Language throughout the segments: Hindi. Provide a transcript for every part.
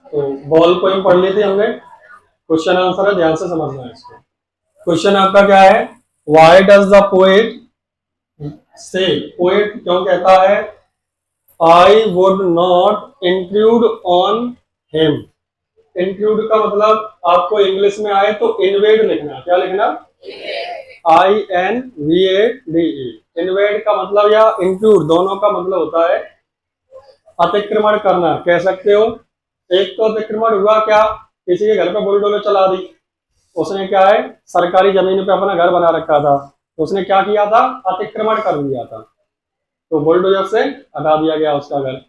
तो बॉल पोएम पढ़ ली थी हमने। क्वेश्चन आंसर है, ध्यान से समझना है इसको। क्वेश्चन आपका क्या है? व्हाई डज द पोएट से, पोएट क्यों कहता है I would not include on him? Include का मतलब आपको इंग्लिश में आए तो इन्वेड लिखना। क्या लिखना? INVADE। इन्वेड का मतलब या इंक्लूड, दोनों का मतलब होता है अतिक्रमण करना, कह सकते हो। एक तो अतिक्रमण हुआ क्या, किसी के घर पे बुलडोजर चला दी, उसने क्या है सरकारी जमीन पे अपना घर बना रखा था, तो उसने क्या किया था, अतिक्रमण कर दिया था, तो बुलडोजर से हटा दिया गया उसका घर।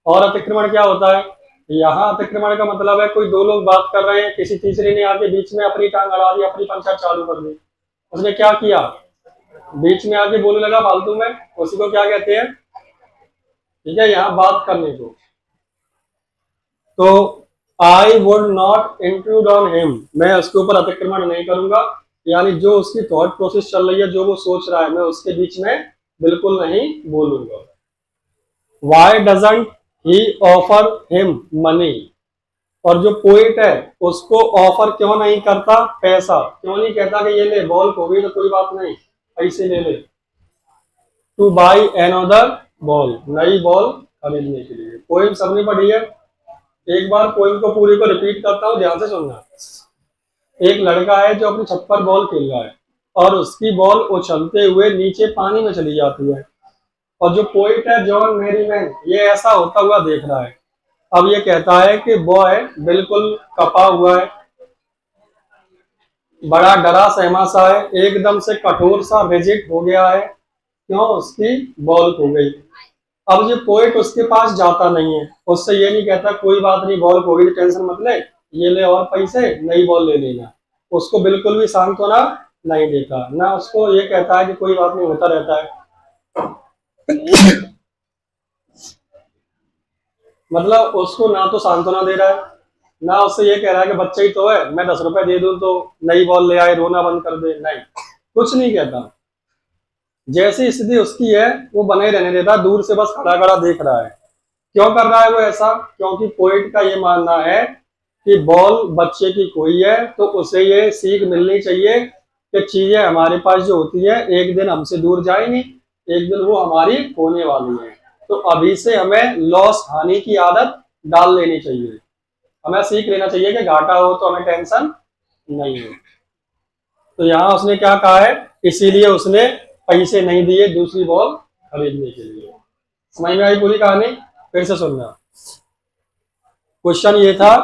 और अतिक्रमण क्या होता है, यहाँ अतिक्रमण का मतलब है कोई दो लोग बात कर रहे हैं, किसी तीसरे ने आके बीच में अपनी टांग अड़ा दी, अपनी पंचायत चालू कर दी। उसने क्या किया, बीच में आके बोलने लगा फालतू में, उसी को क्या कहते हैं, ठीक है, यहाँ बात करने को। तो I would not include on him, मैं उसके ऊपर अतिक्रमण नहीं करूंगा, यानी जो उसकी थॉट प्रोसेस चल रही है, जो वो सोच रहा है, मैं उसके बीच में बिल्कुल नहीं बोलूंगा। Why doesn't he offer him money, और जो पोइट है उसको ऑफर क्यों नहीं करता पैसा, क्यों नहीं कहता कि ये ले बॉल खो गई तो कोई बात नहीं, पैसे ले ले। टू बाई एनदर बॉल, नई बॉल खरीदने के लिए। पोइम सबने पढ़ी है, एक बार पोइम को पूरी को रिपीट करता हूँ, ध्यान से सुनना। एक लड़का है जो अपनी छत पर बॉल खेल रहा है और उसकी बॉल उछलते हुए नीचे पानी में चली जाती है, और जो पोइट है जॉन मेरीमैन, ये ऐसा होता हुआ देख रहा है। अब ये कहता है कि बॉय बिल्कुल कपा हुआ है, बड़ा डरा सहमा सा है, एकदम से कठोर सा रिजिड हो गया है, क्यों, उसकी बॉल खो गई। अब ये पोइट उसके पास जाता नहीं है, उससे ये नहीं कहता कोई बात नहीं बॉल खो गई टेंशन मत ले, ये ले और पैसे नई बॉल ले लेना, उसको बिल्कुल भी सांत्वना नहीं देता, ना उसको ये कहता है कि कोई बात नहीं होता रहता है। मतलब उसको ना तो सांत्वना दे रहा है, ना उससे ये कह रहा है कि बच्चा ही तो है, मैं 10 रुपए दे दूं तो नई बॉल ले आए, रोना बंद कर दे, नहीं, कुछ नहीं कहता। जैसी स्थिति उसकी है वो बने रहने देता, दूर से बस खड़ा खड़ा देख रहा है। क्यों कर रहा है वो ऐसा, क्योंकि पोइट का ये मानना है कि बॉल बच्चे की खोई है, तो उसे ये सीख मिलनी चाहिए कि चीजें हमारे पास जो होती है एक दिन हमसे दूर जाएंगी, एक दिन वो हमारी होने वाली है, तो अभी से हमें लॉस हानि की आदत डाल लेनी चाहिए, हमें सीख लेना चाहिए कि घाटा हो तो हमें टेंशन नहीं हो। तो यहाँ उसने क्या कहा है, इसीलिए उसने पैसे नहीं दिए दूसरी बॉल खरीदने के लिए। समझ में आई पूरी कहानी? फिर से सुनना। क्वेश्चन ये था,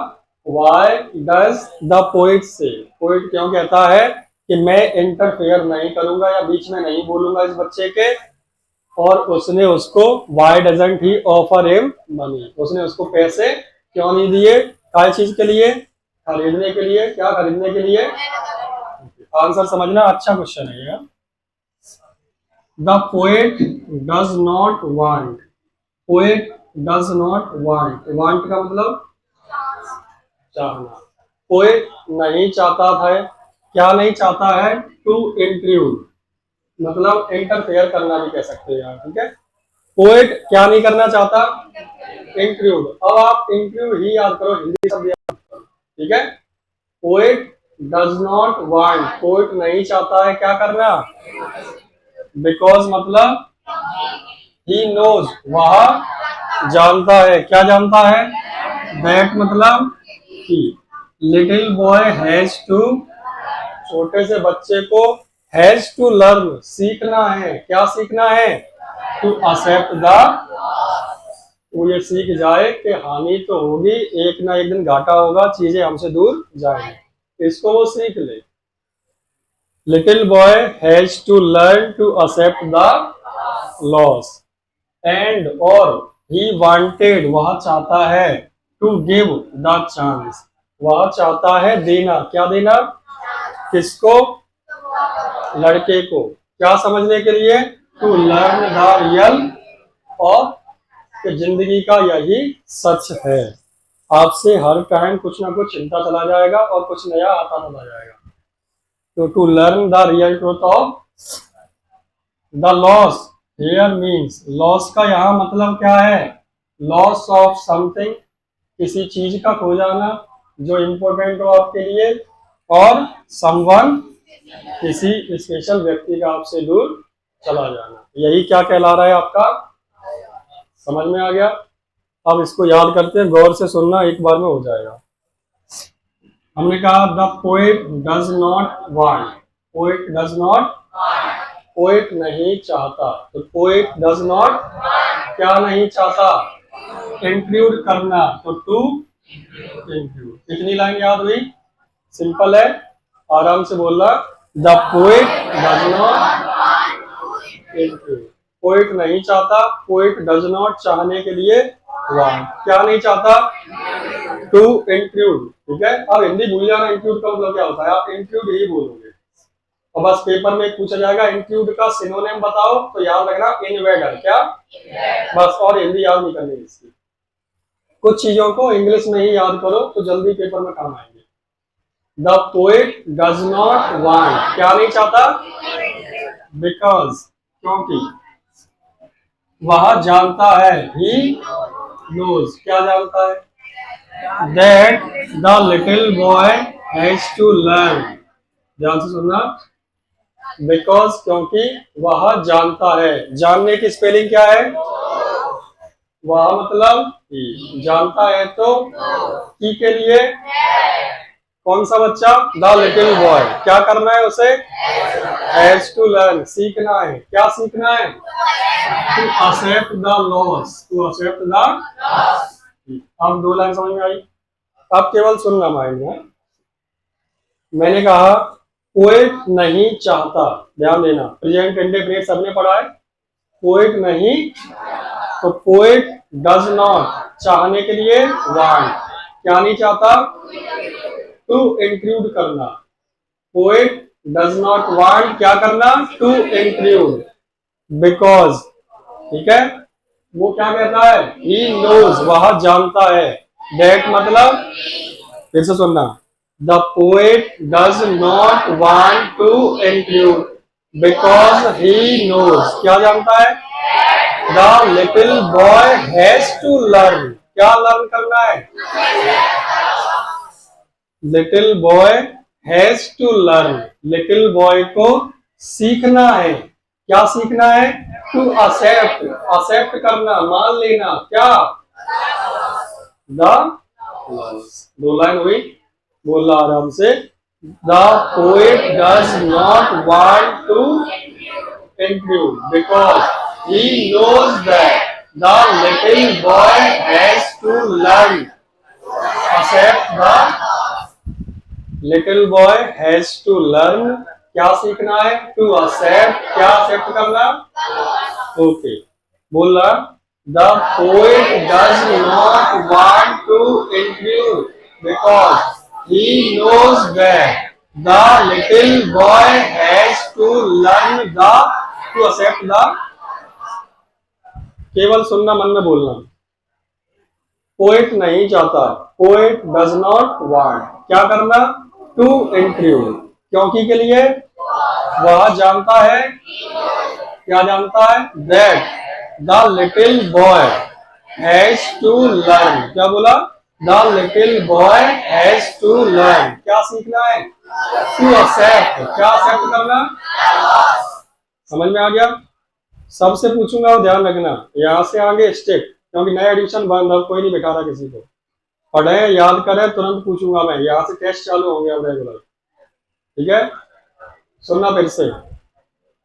व्हाई डज द पोइट से, पोइट क्यों कहता है कि मैं इंटरफेयर नहीं करूंगा या बीच में नहीं बोलूंगा इस बच्चे के, और उसने उसको why doesn't he offer him money, उसने उसको पैसे क्यों नहीं दिए, क्या चीज के लिए, खरीदने के लिए। क्या खरीदने के लिए? आंसर समझना, अच्छा क्वेश्चन है ये। The poet does not want, poet does not want, want का मतलब चाहना, पोएट नहीं चाहता था, क्या नहीं चाहता है, टू इंक्लूड, मतलब इंटरफेयर करना भी कह सकते हैं यार, ठीक है। पोएट क्या नहीं करना चाहता, इंक्लूड। अब आप इंक्लूड ही याद करो, हिंदी शब्द याद करो, ठीक है। Poet does not want, poet नहीं चाहता है क्या करना, बिकॉज मतलब ही नोज, वह जानता है, क्या जानता है, दैट मतलब कि लिटिल बॉय हैज टू, छोटे से बच्चे को हैज टू लर्न, सीखना है, क्या सीखना है, टू एक्सेप्ट द, वो ये सीख जाए कि हानि तो होगी, एक ना एक दिन घाटा होगा, चीजें हमसे दूर जाएंगी, इसको वो सीख ले। Little boy has to learn to accept the loss, and और ही वांटेड, वह चाहता है, टू गिव द चांस, वह चाहता है देना, क्या देना, किसको, लड़के को, क्या समझने के लिए, टू लर्न द रियल, और कि जिंदगी का यही सच है। आपसे हर टाइम कुछ ना कुछ चिंता चला जाएगा और कुछ नया आता चला जाएगा। तो to learn the real truth of the loss here means, loss का यहाँ मतलब क्या है, लॉस ऑफ समथिंग, किसी चीज का खो जाना जो इम्पोर्टेंट हो आपके लिए, और समवन, किसी स्पेशल व्यक्ति का आपसे दूर चला जाना। यही क्या कहला रहा है आपका, समझ में आ गया। अब इसको याद करते हैं, गौर से सुनना, एक बार में हो जाएगा। हमने कहा the poet does not want, poet does not, poet नहीं चाहता, तो पोएट डज नॉट क्या नहीं चाहता, इंक्लूड करना, तो टू इंक्लूड। कितनी लाइन याद हुई, सिंपल है, आराम से बोलना। The poet does not include, poet नहीं चाहता, पोएट डज नॉट चाहने के लिए, वांट क्या नहीं चाहता, टू इंक्लूड। ठीक है, अब हिंदी भूल जाना, इंक्लूड का मतलब क्या होता है, आप इंक्लूड ही बोलोगे। और बस पेपर में पूछा जाएगा इंक्लूड का सिनोनिम बताओ, तो याद रखना इन्वेडर, क्या, बस, और हिंदी याद नहीं करनी इसकी। कुछ चीजों को इंग्लिश में ही याद करो तो जल्दी पेपर में काम आएंगे। The poet does not want, क्या नहीं चाहता, बिकॉज, क्योंकि, वह जानता है, ही नोज, क्या जानता है, that the little boy has to learn, ध्यान से सुनना, बिकॉज क्योंकि, वह जानता है, जानने की स्पेलिंग क्या है, वह मतलब ही, जानता है तो की के लिए, कौन सा बच्चा, द लिटिल बॉय, क्या करना है उसे, हैज टू लर्न, सीखना है, क्या सीखना है, to accept the loss, to accept the. अब दो लाइन समझ में आई, अब केवल सुनना माइंड में। मैंने कहा पोएट नहीं चाहता, ध्यान देना, प्रेजेंट इंडेफिनिट सबने पढ़ा है, पोएट नहीं, तो पोएट डज नॉट चाहने के लिए, वांट क्या नहीं चाहता, टू इंक्लूड करना, पोएट डज नॉट वांट क्या करना, टू इंक्लूड, बिकॉज, ठीक है, वो क्या कहता है, ही नोज, वह जानता है, दैट मतलब, फिर से सुनना, the poet does not want to include because he knows, क्या जानता है, the little boy has to learn, क्या लर्न करना है, little boy has to learn, little boy को सीखना है, क्या सीखना है, टू एक्सेप्ट, एक्सेप्ट करना, मान लेना, क्या, द, दो लाइन हुई, बोला आराम से। The poet does not want to include because he knows that the little boy has to learn, accept the, little boy has to learn, क्या सीखना है, टू एक्सेप्ट, क्या एक्सेप्ट करना, ओके, बोल रहा, the poet does not want to include because he knows that the little boy has to learn the, to accept the, केवल सुनना, मन में बोलना, पोएट नहीं चाहता, पोएट डज नॉट वांट क्या करना, टू इंक्लूड, क्योंकि के लिए, वह जानता है, क्या जानता है, that the little boy has to learn, क्या बोला, the little boy has to learn, क्या सीखना है, टू एक्सेप्ट, क्या एक्सेप्ट करना, समझ में आ गया। सबसे पूछूंगा और ध्यान रखना, यहाँ से आगे स्टेप, क्योंकि नया एडिशन बंद, अब कोई नहीं बैठा रहा किसी को, पढ़े याद करे, तुरंत पूछूंगा मैं, यहाँ से टेस्ट चालू होंगे अब रेगुलर, ठीक है, सुनना फिर से,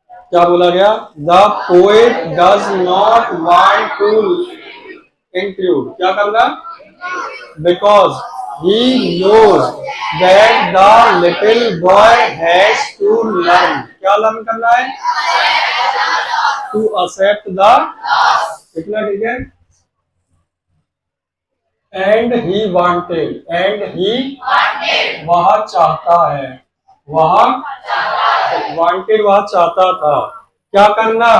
क्या बोला गया, the poet does not want to include, क्या करना, because he knows that the little boy has to learn, क्या लर्न करना है, to accept the, इतना ठीक है, and he wanted, and he वह चाहता है, वह wanted वह चाहता था, क्या करना,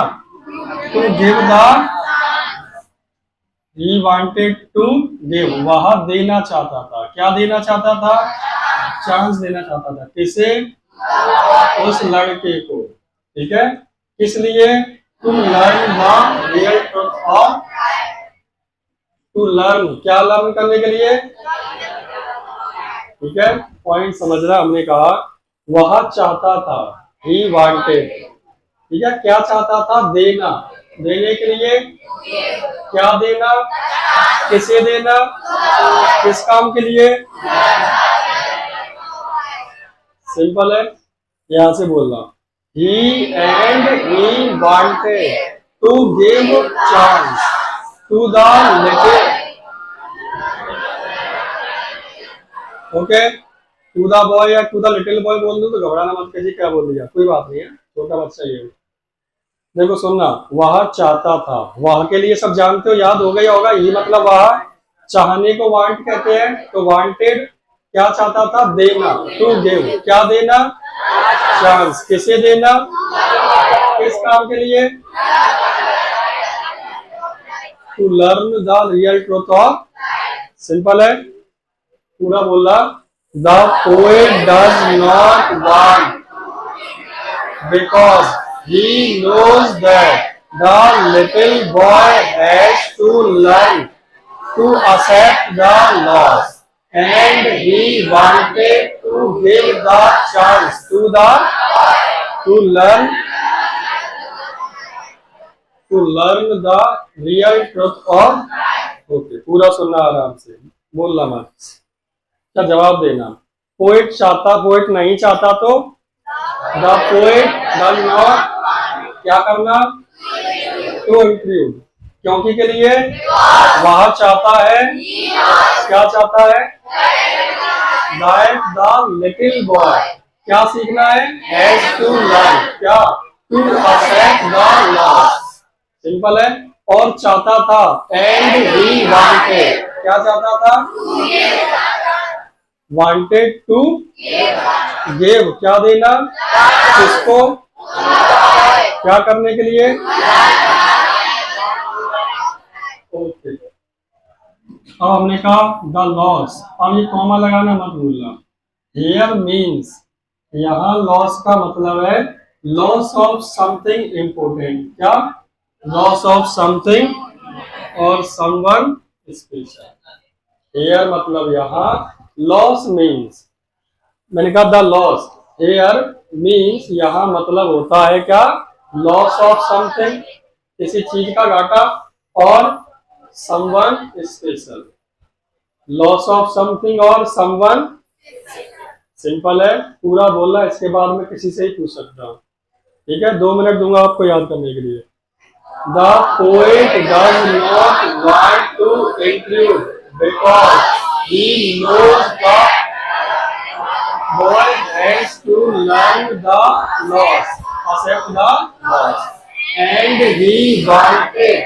to give the, He wanted to give, वह देना चाहता था, क्या देना चाहता था, चांस देना चाहता था, किसे, उस लड़के को, ठीक है, किस लिए, to learn the real truth of, to learn, क्या लर्न करने के लिए? ठीक है, पॉइंट समझना। हमने कहा वह चाहता था, ही वांटेड। ठीक है, क्या चाहता था? देना, देने के लिए। क्या देना? किसे देना? किस काम के लिए? सिंपल है, यहां से बोलना। He and he wanted to give chance to the little. Okay, to the boy या टू द लिटिल बॉय बोल दूं तो घबराना मत कीजिए, क्या बोल दिया, कोई बात नहीं है, छोटा बच्चा ही है। देखो सुनना, वह चाहता था, वह के लिए सब जानते हो, याद हो गया होगा, ये मतलब वह चाहने को वांट कहते हैं। तो वांटेड क्या चाहता था? देना, टू गिव, क्या देना? चांस, किसे देना? किस काम के लिए? To learn the real truth of. Simple है, पूरा बोला। The poet does not want because he knows that the little boy has to learn to accept the loss, and he wanted to give the chance to learn the real truth of। Okay, पूरा सुनना आराम से, बोलना मत, क्या जवाब देना। पोएट चाहता, पोएट नहीं चाहता तो द पोएट डज नॉट, क्या करना? टू इंक्लूड, क्योंकि के लिए। वह चाहता है, क्या चाहता है? दैट द लिटिल बॉय, क्या सीखना है? हैज टू लर्न, क्या? To accept the loss. Simple है। और चाहता था, एंड ही वांटेड, क्या चाहता था? वांटेड टू गिव, क्या देना? किसको? क्या करने के लिए? ओके, अब हमने कहा द लॉस, अब ये कॉमा लगाना मत भूलना। हियर मीन्स, यहाँ लॉस का मतलब है लॉस ऑफ समथिंग इंपोर्टेंट, क्या? लॉस ऑफ समथिंग और समवन स्पेशल। हियर मतलब यहाँ, लॉस मीन्स, मैंने कहा द लॉस, हियर मीन्स यहाँ मतलब होता है क्या? लॉस ऑफ समथिंग, किसी चीज का घाटा, और someone special, loss of something और समवन। सिंपल है, पूरा बोलना, इसके बाद में किसी से ही पूछ सकता हूँ। ठीक है, 2 मिनट दूंगा आपको याद करने के लिए। The poet does not want to include because he knows the boy has to learn the loss, accept the loss, and he wanted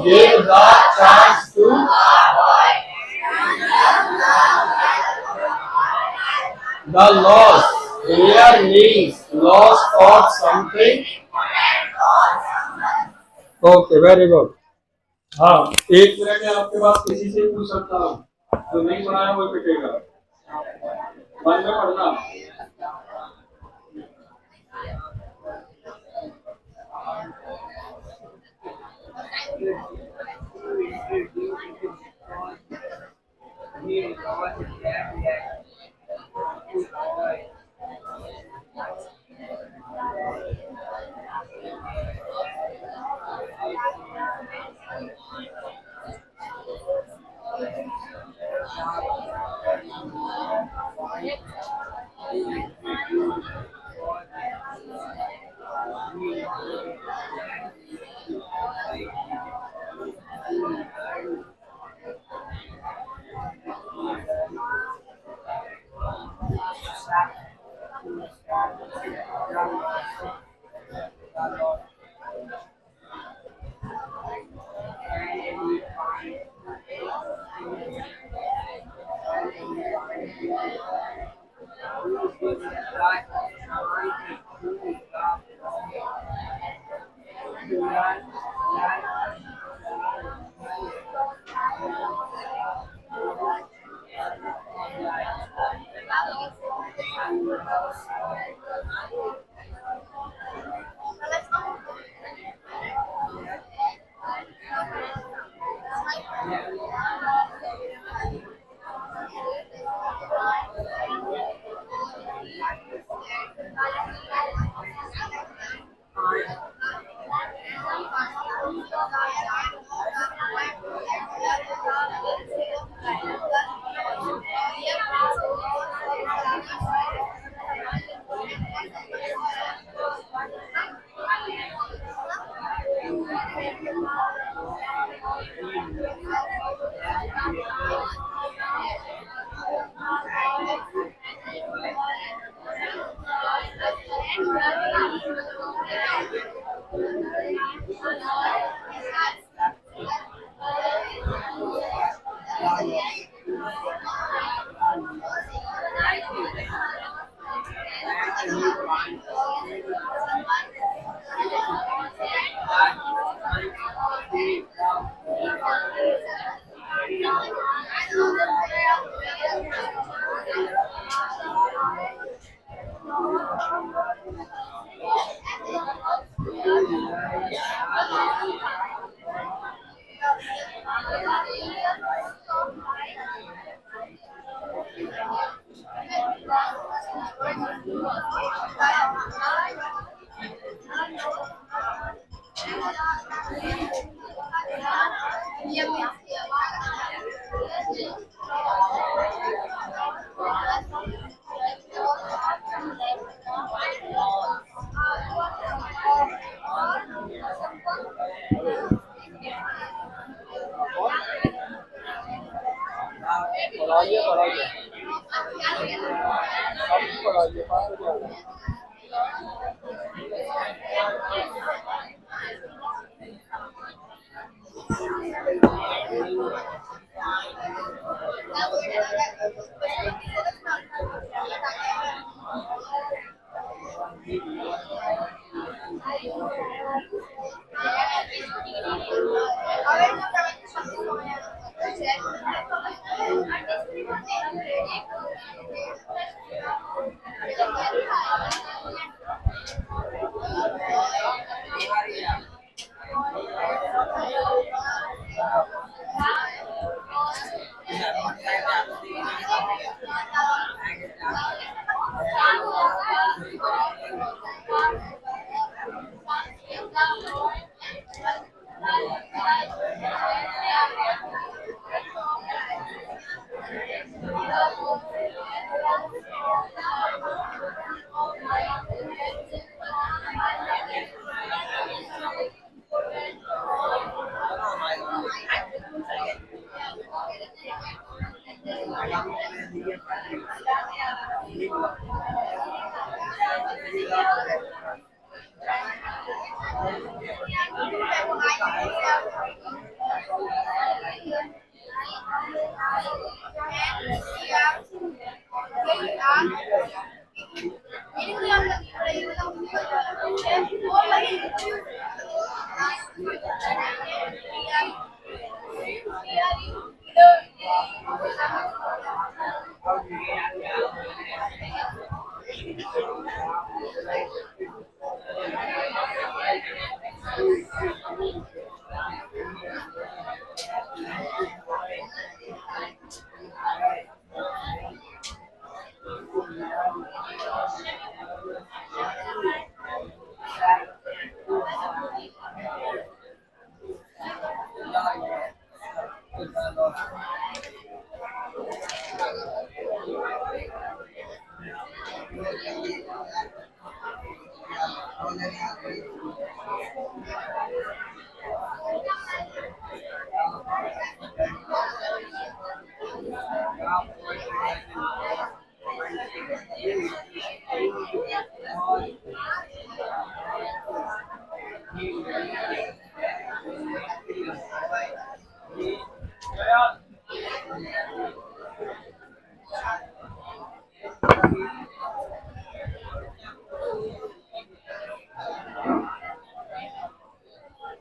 give the chance to the loss. Here means loss of something. Okay, very good. हाँ, 1 मिनट में आपके पास किसी से पूछ सकता हूँ, जो नहीं बनाया वो पिटेगा। मन में पढ़ना।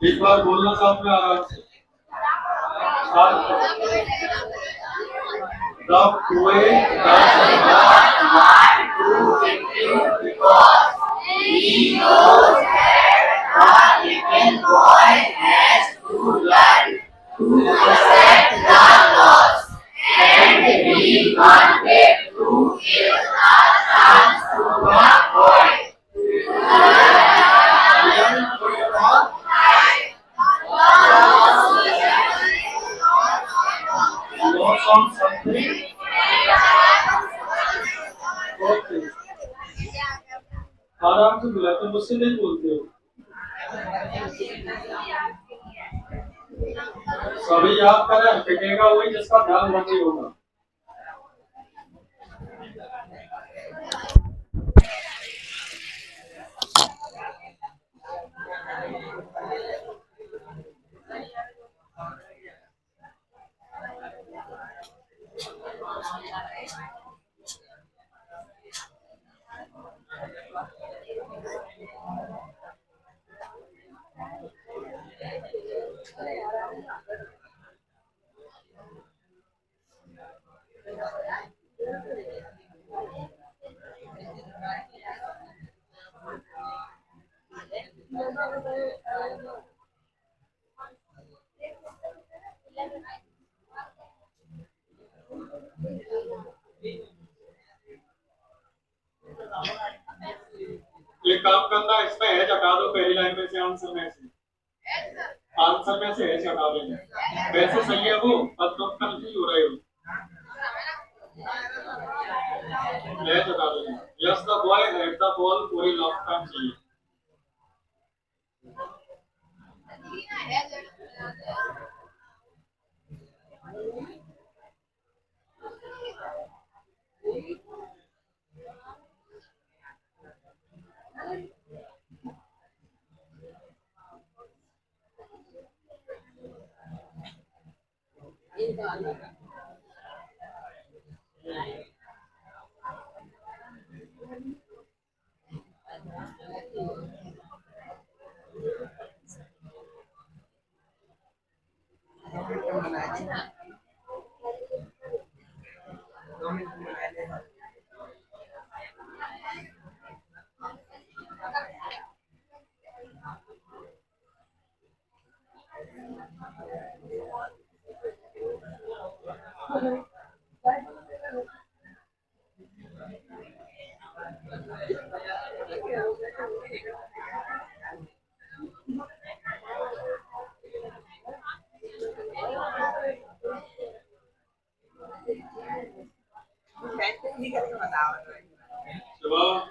एक बार बोलना साथ में आराम से। The poet does not want to victim because he knows that a little boy has to learn Loss of something. Okay, आराम से मिला तो मुझसे नहीं बोलते हो। सभी याद करें, पिटेगा वही जिसका ध्यान नहीं होगा। ये काम करना, इसमें एच हटा दो पहली लाइन में से, आंसर में से एच हटा देना। वैसे सही है वो, पर तुम कंफ्यूज हो रहे हो। एच हटा देना। Yes the boy had the ball पूरी लॉन्ग टाइम चाहिए। सुबह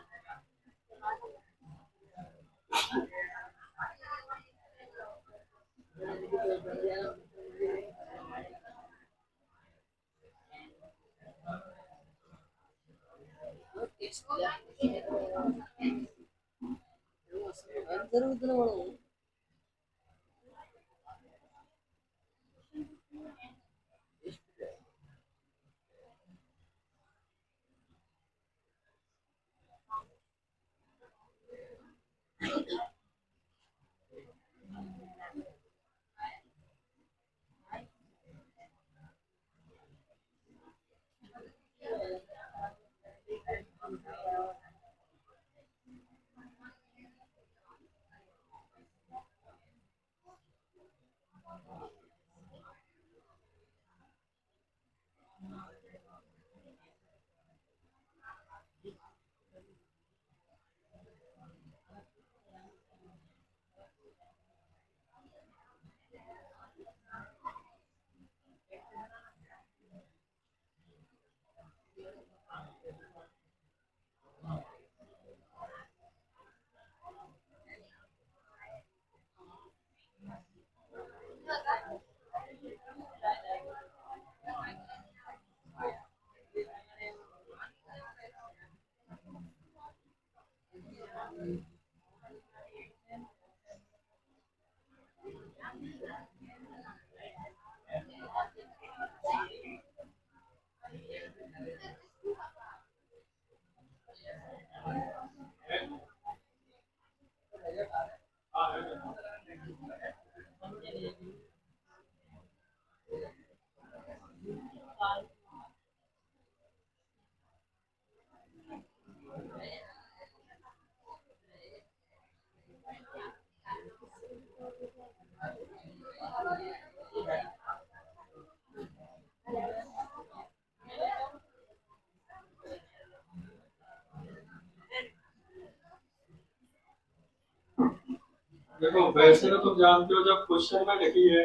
देखो वैसे तो तुम जानते हो जब क्वेश्चन में लिखी है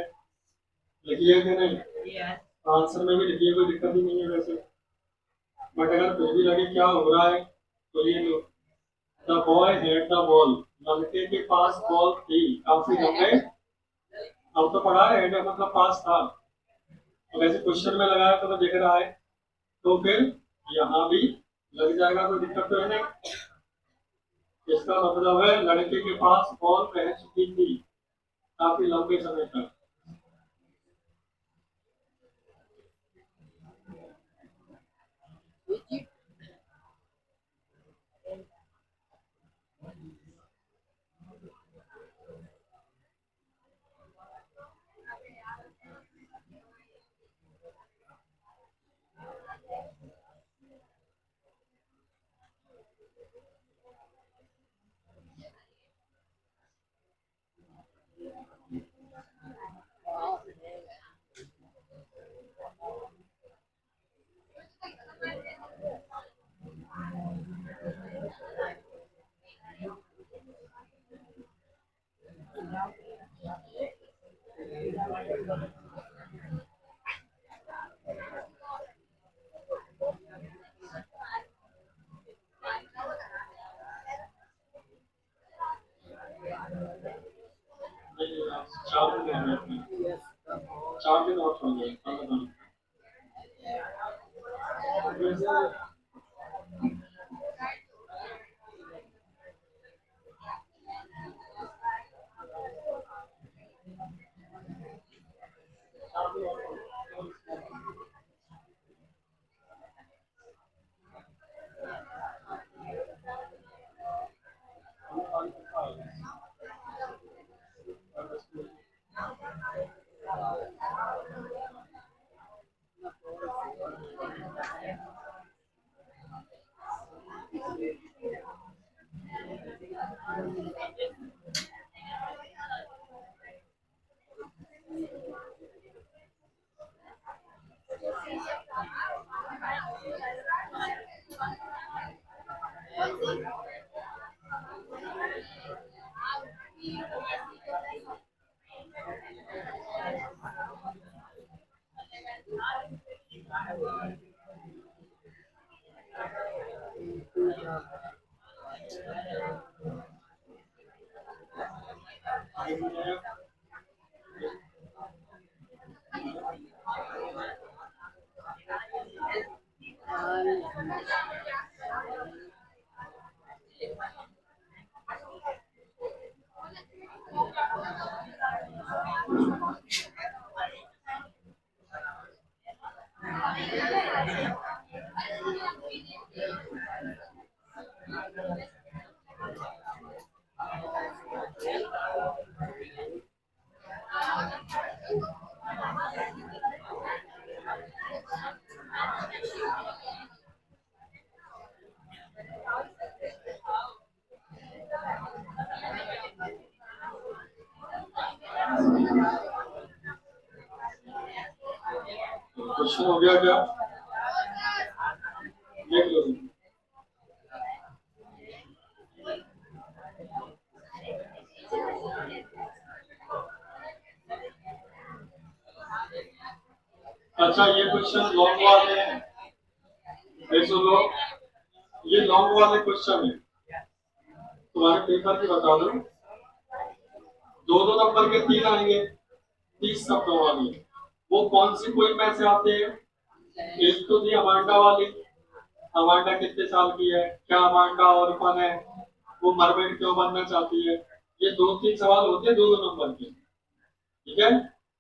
कि नहीं, आंसर में भी लिखी है, कोई दिक्कत ही नहीं है वैसे। बट अगर फिर भी लगे क्या हो रहा है, तो ये लो, the boy had the ball, लड़के के पास बॉल थी, काफी लंबे, अब तो पढ़ा है, हैड मतलब पास था, और ऐसे क्वेश्चन में लगाया तो दिख रहा है, तो फिर यहाँ भी लग जाएगा, कोई दिक्कत तो है नहीं। इसका मतलब है लड़के के पास बॉल रह चुकी थी काफी लंबे समय तक। चार दिन हो गए, 4 दिन और हो गए। क्वेश्चन हो गया क्या, देख लो। अच्छा ये क्वेश्चन लॉन्ग वाले हैं, देखो लो, ये लॉन्ग वाले क्वेश्चन है, तुम्हारे पेपर की बता दो, दो दो नंबर के 3 आएंगे, 30 शब्दों वाली, वो कौन सी कोई में से आते हैं। एक तो थी अमांडा वाली, अमांडा कितने साल की है, क्या अमांडा ऑर्फन है, वो मरमेड क्यों बनना चाहती है, ये 2-3 सवाल होते हैं 2-2 नंबर के, ठीक है।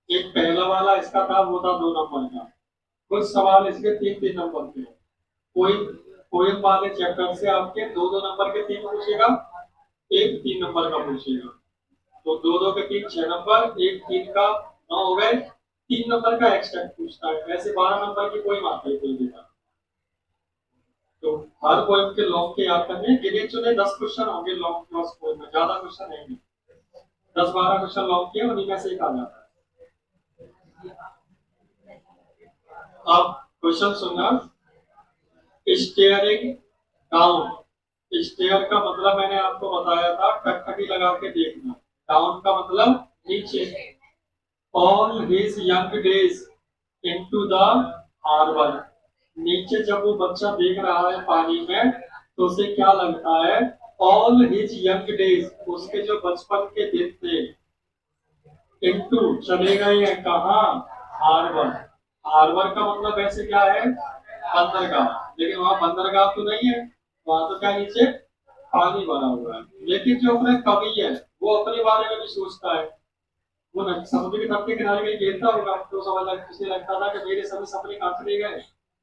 एक पहला वाला इसका था, वो था 2 नंबर का, कुछ सवाल इसके 3-3 नंबर के, कोई कोई वाले चैप्टर से आपके 2-2 नंबर के 3 पूछेगा, एक 3 नंबर का पूछेगा, तो 2-2 के 3 6 नंबर, एक 3 का 9 हो गए, 3 नंबर का एक्स्ट्रा पूछता है, वैसे 12 नंबर की कोई बात नहीं कोई देगा। तो हर पोएम के लॉन्ग के याद करने गिने चुने 10 क्वेश्चन होंगे लॉन्ग क्लास पोएम में, ज्यादा क्वेश्चन नहीं, 10-12 क्वेश्चन लॉन्ग के, उन्हीं में से एक आ जाता है। अब क्वेश्चन सुनना, स्टेयरिंग डाउन, स्टेयर का मतलब मैंने आपको बताया था, टकटकी लगा के देखना, डाउन का मतलब नीचे। All his young days into the harbour. नीचे जब वो बच्चा देख रहा है पानी में तो उसे क्या लगता है? ऑल हिज यंग डेज, उसके जो बचपन के दिन थे, इनटू चले गए हैं कहाँ? हार्बर। हार्बर का मतलब ऐसे क्या है? बंदरगाह। लेकिन वहां बंदरगाह तो नहीं है, वहां तो क्या नीचे पानी भरा हुआ है। लेकिन जो अपना कवि है वो अपने बारे में भी सोचता है। वो समुद्र के तट के किनारे कहीं गिरता होगा तो उसे लगता था कि मेरे सभी सपने कहाँ चले गए?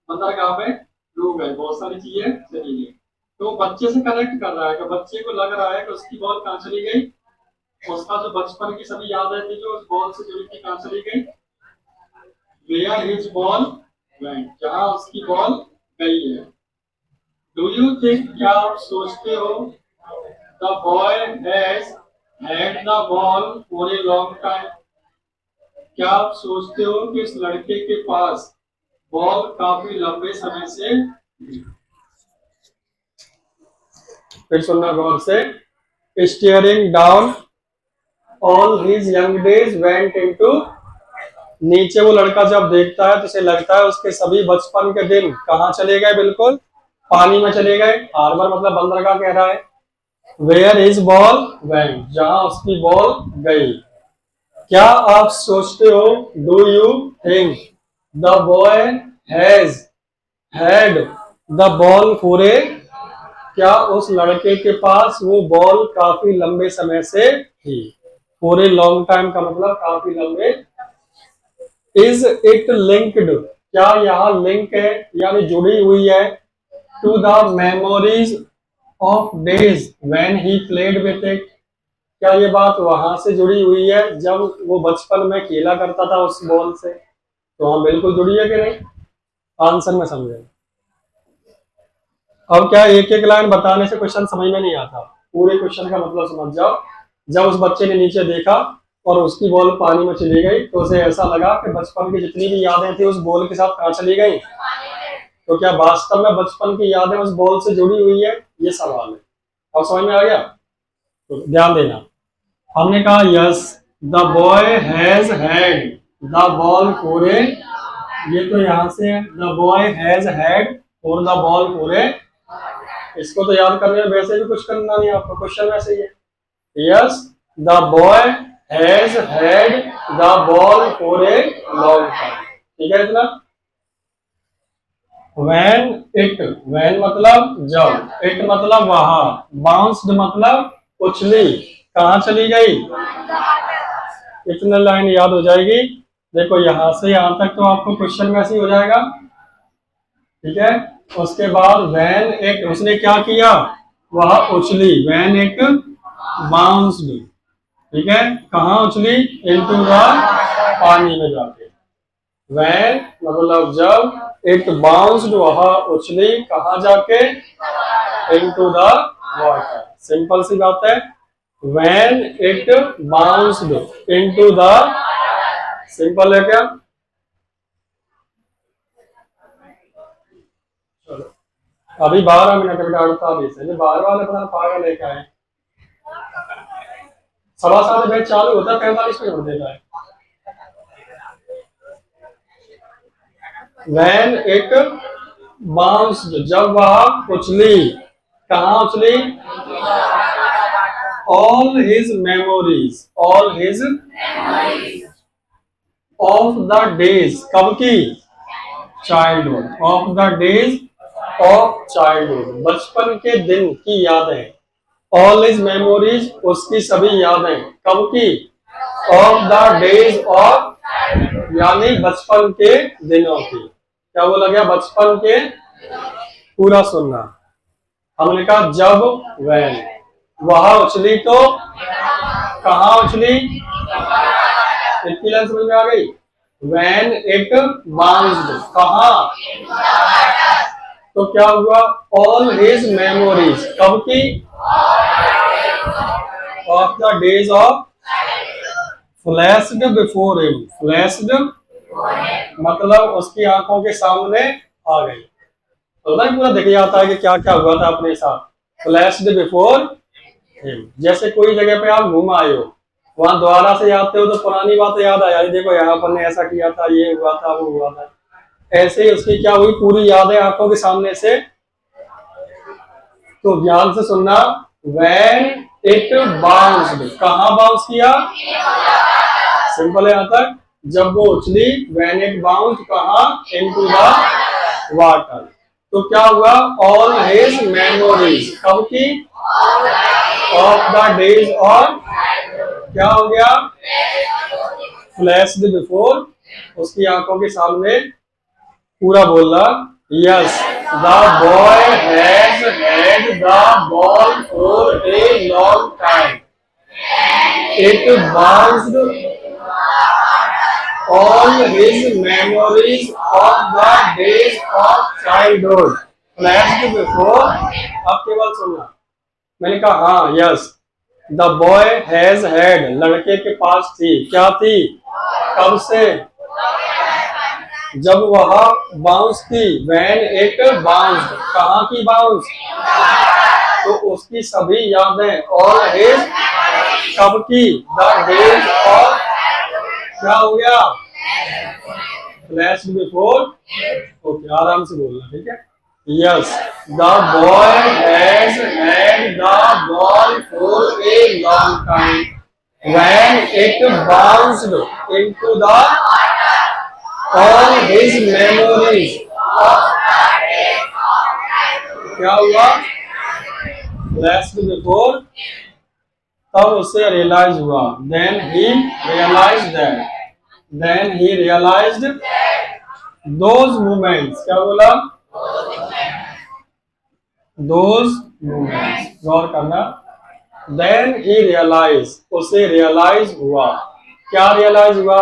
बंदरगाह में डूब गए, बहुत सारी चीजें चली गई। तो वो बच्चे से कनेक्ट कर रहा है कि बच्चे को लग रहा है कि उसकी बॉल कहाँ चली गई, उसका जो बचपन की सभी यादें थी जो उस बॉल से जुड़ी थी कहाँ चली गई? वेयर हिज बॉल वेंट, जहां उसकी बॉल गई है। डू यू थिंक, क्या आप सोचते हो, the boy has had the ball for a long time, क्या आप सोचते हो कि इस लड़के के पास बॉल काफी लंबे समय से? फिर सुनना गौर से। Steering down all his young days went into. नीचे वो लड़का जब देखता है तो उसे लगता है उसके सभी बचपन के दिन कहाँ चले गए? बिल्कुल पानी में चले गए। हार्बर मतलब बंदरगाह कह रहा है। वेयर इज बॉल वेंट, जहां उसकी बॉल गई। क्या आप सोचते हो, do you think, the boy has had the ball for a, क्या उस लड़के के पास वो बॉल काफी लंबे समय से थी? फॉर ए लॉन्ग टाइम का मतलब काफी लंबे। इज इट लिंक्ड, क्या यहाँ लिंक है यानी जुड़ी हुई है, to the memories of days when he played with it, क्या ये बात वहां से जुड़ी हुई है जब वो बचपन में खेला करता था उस बॉल से? तो हाँ बिल्कुल जुड़ी है कि नहीं? आंसर में समझे। अब क्या एक एक लाइन बताने से क्वेश्चन समझ में नहीं आता, पूरे क्वेश्चन का मतलब समझ जाओ। जब उस बच्चे ने नीचे देखा और उसकी बॉल पानी में चली गई तो उसे ऐसा लगा कि बचपन की जितनी भी यादें थी उस बॉल के साथ कहाँ चली गई? तो क्या वास्तव में बचपन की यादें उस बॉल से जुड़ी हुई है? ये सवाल है। अब समझ में आ गया? तो ध्यान देना। हमने कहा yes, the boy has had the ball for a, ये तो यहां से है, the boy has had for the ball for a. इसको तो याद करने में वैसे भी कुछ करना नहीं आपको, क्वेश्चन वैसे ही है। Yes, the boy has had the ball for a long time. ठीक है इतना। when it, when मतलब जब, it मतलब वहां, बाउंस्ड मतलब उछली, कहाँ चली गई? इतना लाइन याद हो जाएगी। देखो यहां से यहां तक तो आपको क्वेश्चन में ऐसे ही हो जाएगा। ठीक है, उसके बाद when it, उसने क्या किया? वह उछली, when it बाउंस्ड। ठीक है, कहाँ उछली? into the, पानी में जाके। when मतलब जब, it bounced वह उछली, कहाँ जाके? into the water। सिंपल सी बात है। when it bounced into the, simple है क्या? चलो अभी 12 मिनट बेटा, 48 है। 12 वाले अपना पागल है क्या है? 7:15 बैच चालू होता है, 45 मिनट देता है। when it bounced जब वह उछली, कहाँ उछली? all his memories, all his of the days, कब की? Childhood, of the days of childhood, बचपन के दिन की यादें। all his memories, उसकी सभी यादें, कब की? of the days of, यानी बचपन के दिनों की। क्या बोला गया? बचपन के। पूरा सुनना। हमने कहा जब, when, वह उछली तो कहाँ उछली? इतनी लाइन समझ में आ गई? when it bounced, कहाँ? तो क्या हुआ? all his memories, कब की? of the days of, flashed before him, flashed मतलब उसकी आंखों के सामने आ गई। तो ना पूरा दिख जाता है कि क्या क्या हुआ था अपने साथ। फ्लैश्ड बिफोर हिम, जैसे कोई जगह पे आप घूम आए हो वहां दोबारा से आते हो तो पुरानी बातें याद आ जाती, देखो यहाँ पर ने ऐसा किया था, ये हुआ था, वो हुआ था। ऐसे ही उसकी क्या हुई, पूरी यादें आंखों के सामने से। तो ध्यान से सुनना, when it bounced, कहाँ बाउंस किया, सिंपल है यहाँ तक। जब वो उछली, when it bounced, कहाँ, into the water। तो क्या हुआ, all his memories, कब की, of the days, और क्या हो गया, flashed before, उसकी आंखों के सामने। पूरा बोलना, yes the boy has had the ball for a long time, it bounced all his memories of the days of childhood flashed before. अब केवल सुनना, मैंने कहा हाँ yes, the boy has had, लड़के के पास थी, क्या थी, कब से, जब वह बाउंस थी, व्हेन इट बाउंस, कहाँ की बाउंस, तो उसकी सभी यादें, ऑल हिज, कब की, द डेज ऑफ, क्या हो गया, फ्लैश्ड बिफोर। ओके, आराम से बोलना, ठीक है। Yes the boy has had the ball for a long time when it bounced into the all his memories, क्या हुआ, flashed before, तब उसे रियलाइज हुआ, then he realized that, then he realized those moments, क्या बोला, those moments, गौर करना, then he realized, उसे रियलाइज हुआ, क्या रियलाइज हुआ,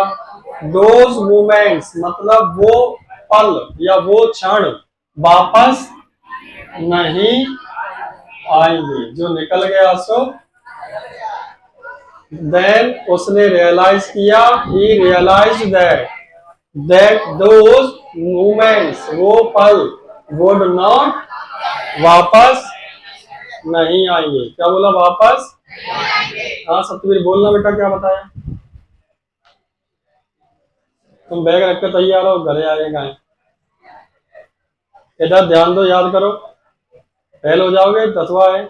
दोज मोमेंट्स, मतलब वो पल या वो क्षण वापस नहीं आएंगे, जो निकल गया सो। देन उसने रियलाइज किया, ही रियलाइज दैट दोज मोमेंट्स, वो पल, वुड नॉट, वापस नहीं आएंगे। क्या बोला, वापस, हाँ सत्यवीर बोलना बेटा, क्या बताया, तुम बैग रख कर तैयार हो, घरे आएगा, इधर ध्यान दो, याद करो, फेल हो जाओगे, 10वां है,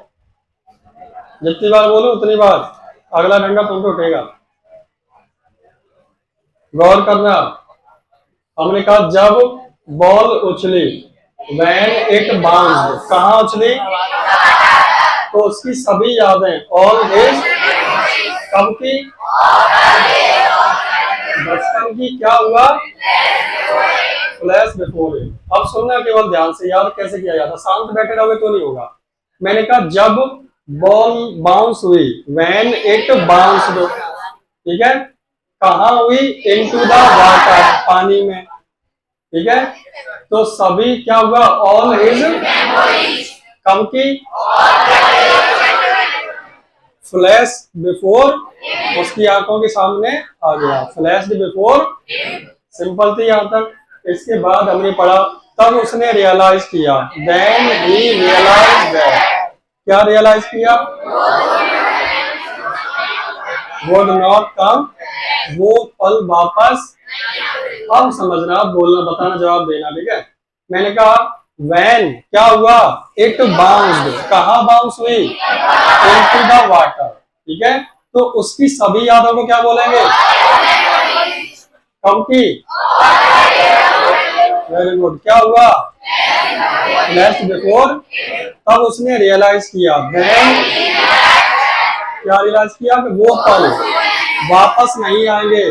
जितनी बार बोलो उतनी बार अगला डंडा तुमको उठेगा। गौर करना, हमने कहा जब बॉल उछली, व्हेन इट बाउंस्ड, कहाँ उछली, तो उसकी सभी यादें, ऑल हिज, कब की, बचपन की, क्या हुआ, फ्लैश बिफोर इट। अब सुनना केवल ध्यान से, याद कैसे किया जाता, शांत बैठे रहोगे तो नहीं होगा। मैंने कहा जब बॉल बाउंस हुई, व्हेन इट बाउंस्ड, ठीक है, कहाँ हुई, इनटू द वाटर, पानी में, ठीक है, तो सभी क्या हुआ, ऑल हिज, कब की, फ्लैश बिफोर, उसकी आंखों के सामने आ गया, फ्लैश बिफोर, सिंपल थी यहां तक। इसके बाद हमने पढ़ा, तब उसने रियलाइज किया, देन ही रियलाइज दैट, क्या रियलाइज किया, वुड नॉट कम, वो पल वापस। अब समझना, बोलना, बताना, जवाब देना, ठीक है। मैंने कहा व्हेन, क्या हुआ, इट बाउंस्ड, कहाँ बाउंस हुई, इनटू द वाटर, ठीक है, तो उसकी सभी यादों को क्या बोलेंगे, कब की, वेरी गुड, क्या हुआ, फ्लैश्ड बिफोर, तब उसने रियलाइज किया, देन, क्या रियलाइज किया, कि वो पल वापस नहीं आएंगे,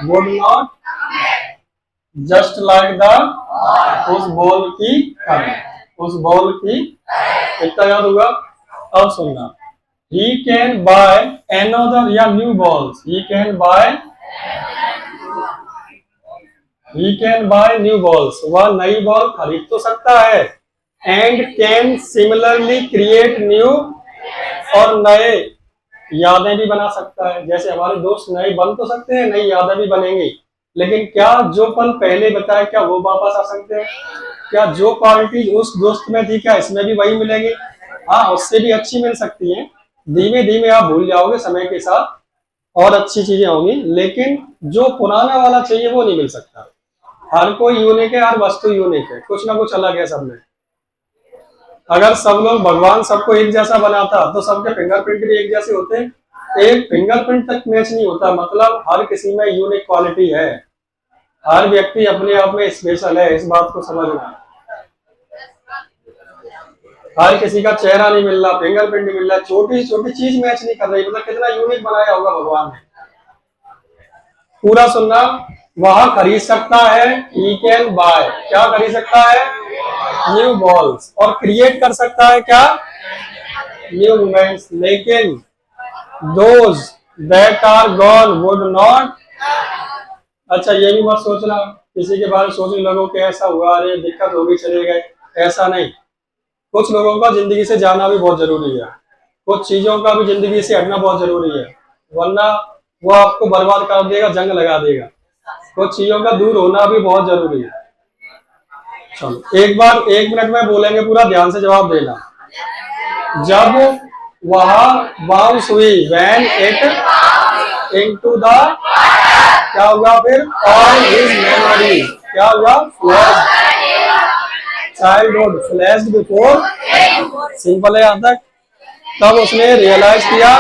would not, just like the, उस बॉल की तरह, उस बॉल की, इतना याद होगा। अब सुनना, he can buy another, या new balls, he can buy new balls, वह नई बॉल खरीद तो सकता है, and can similarly create new, और नए यादें भी बना सकता है। जैसे हमारे दोस्त नए बन तो सकते हैं, नई यादें भी बनेंगी, लेकिन क्या जो पल पहले बताया, क्या वो वापस आ सकते हैं, क्या जो क्वालिटी उस दोस्त में थी, क्या इसमें भी वही मिलेगी, हाँ उससे भी अच्छी मिल सकती है, धीमे धीमे आप भूल जाओगे समय के साथ, और अच्छी चीजें होंगी, लेकिन जो पुराना वाला चाहिए वो नहीं मिल सकता। हर कोई यूनिक है, हर वस्तु यूनिक है, कुछ ना कुछ अलग है सब में। अगर सब लोग, भगवान सबको एक जैसा बनाता तो सबके फिंगरप्रिंट भी एक जैसे होते। एक फिंगरप्रिंट तक मैच नहीं होता, मतलब हर किसी में यूनिक क्वालिटी है। हर व्यक्ति अपने आप में स्पेशल है, इस बात को समझना। हर किसी का चेहरा नहीं मिल रहा, फिंगरप्रिंट नहीं मिल रहा, छोटी छोटी चीज मैच नहीं कर रही, मतलब कितना यूनिक बनाया होगा भगवान ने। पूरा सुनना। वह खरीद सकता है, ही कैन बाय, क्या खरीद सकता है? New balls. और क्रिएट कर सकता है क्या? New movements. लेकिन those that are gone would not. अच्छा, ये भी मत सोचना किसी के बारे में सोचने लगो कि ऐसा हुआ, अरे दिक्कत होगी चले गए, ऐसा नहीं। कुछ लोगों का जिंदगी से जाना भी बहुत जरूरी है, कुछ चीजों का भी जिंदगी से हटना बहुत जरूरी है, वरना वो आपको बर्बाद कर देगा, जंग लगा देगा। कुछ चीजों का दूर होना भी बहुत जरूरी है। चलो एक बार 1 मिनट में बोलेंगे, पूरा ध्यान से जवाब देना। जब वह बाउंस हुई, व्हेन इट इनटू द, क्या हुआ फिर? ऑन हिज मेमोरी, क्या हुआ? Flash, childhood flash before, simple है यहां तक। तब उसने रियलाइज किया,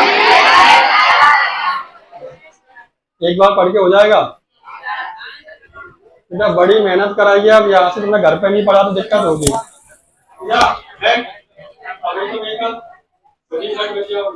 एक बार पढ़ के हो जाएगा। बेटा बड़ी मेहनत कराइए, अब यहाँ से तुमने घर पे नहीं पढ़ा तो दिक्कत होगी। या, अभी तो